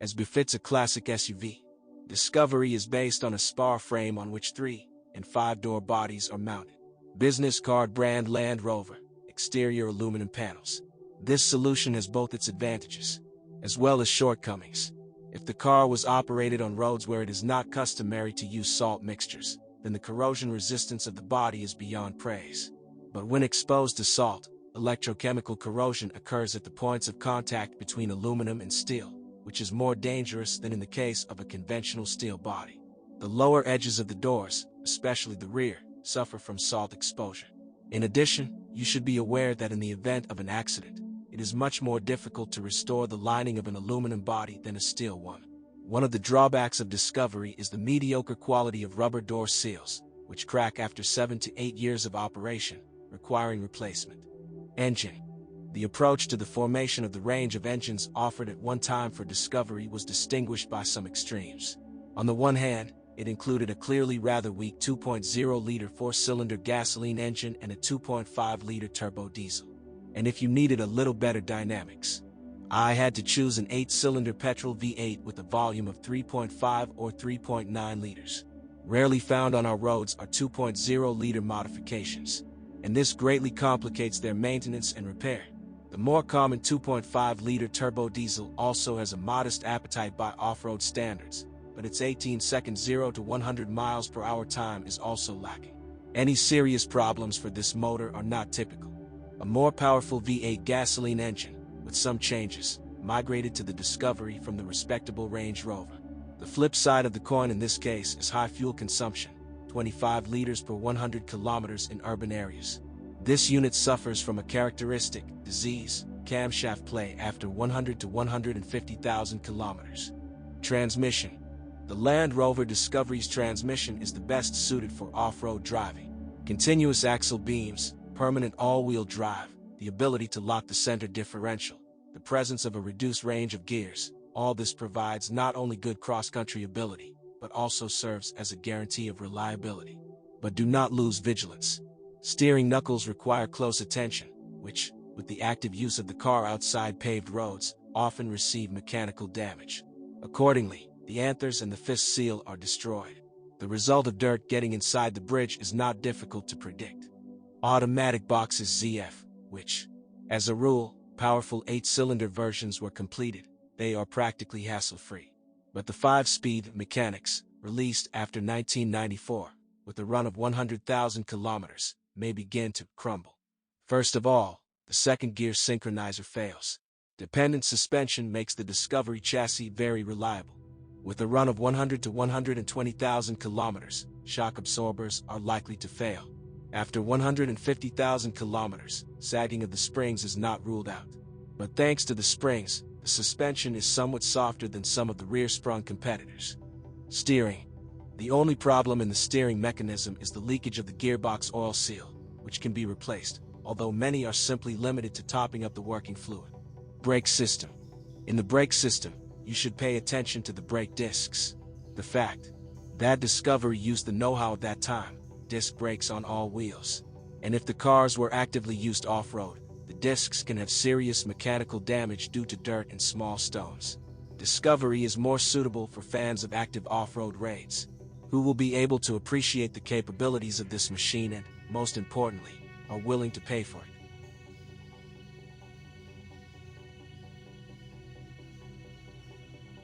As befits a classic SUV, Discovery is based on a spar frame on which 3- and 5-door bodies are mounted. Business card brand Land Rover, exterior aluminum panels. This solution has both its advantages, as well as shortcomings. If the car was operated on roads where it is not customary to use salt mixtures, then the corrosion resistance of the body is beyond praise. But when exposed to salt, electrochemical corrosion occurs at the points of contact between aluminum and steel, which is more dangerous than in the case of a conventional steel body. The lower edges of the doors, especially the rear, suffer from salt exposure. In addition, you should be aware that in the event of an accident, it is much more difficult to restore the lining of an aluminum body than a steel one. One of the drawbacks of Discovery is the mediocre quality of rubber door seals, which crack after 7 to 8 years of operation, requiring replacement. Engine. The approach to the formation of the range of engines offered at one time for Discovery was distinguished by some extremes. On the one hand, it included a clearly rather weak 2.0-liter 4-cylinder gasoline engine and a 2.5-liter turbo diesel. And if you needed a little better dynamics, I had to choose an 8-cylinder petrol V8 with a volume of 3.5 or 3.9 liters. Rarely found on our roads are 2.0-liter modifications, and this greatly complicates their maintenance and repair. The more common 2.5-liter turbo diesel also has a modest appetite by off-road standards, but its 18-second 0 to 100 miles per hour time is also lacking. Any serious problems for this motor are not typical. A more powerful V8 gasoline engine, with some changes, migrated to the Discovery from the respectable Range Rover. The flip side of the coin in this case is high fuel consumption, 25 liters per 100 kilometers in urban areas. This unit suffers from a characteristic disease, camshaft play after 100 to 150,000 kilometers. Transmission. The Land Rover Discovery's transmission is the best suited for off-road driving. Continuous axle beams, permanent all-wheel drive, the ability to lock the center differential, the presence of a reduced range of gears, all this provides not only good cross-country ability, but also serves as a guarantee of reliability. But do not lose vigilance. Steering knuckles require close attention, which, with the active use of the car outside paved roads, often receive mechanical damage. Accordingly, the anthers and the fist seal are destroyed. The result of dirt getting inside the bridge is not difficult to predict. Automatic boxes ZF, which, as a rule, powerful 8-cylinder versions were completed, they are practically hassle-free. But the 5-speed mechanics, released after 1994, with a run of 100,000 kilometers, may begin to crumble. First of all, the second-gear synchronizer fails. Dependent suspension makes the Discovery chassis very reliable. With a run of 100 to 120,000 kilometers, shock absorbers are likely to fail. After 150,000 kilometers, sagging of the springs is not ruled out. But thanks to the springs, the suspension is somewhat softer than some of the rear-sprung competitors. Steering. The only problem in the steering mechanism is the leakage of the gearbox oil seal, which can be replaced, although many are simply limited to topping up the working fluid. Brake system. In the brake system, you should pay attention to the brake discs. The fact that Discovery used the know-how at that time, disc brakes on all wheels. And if the cars were actively used off-road, the discs can have serious mechanical damage due to dirt and small stones. Discovery is more suitable for fans of active off-road raids, who will be able to appreciate the capabilities of this machine and, most importantly, are willing to pay for it.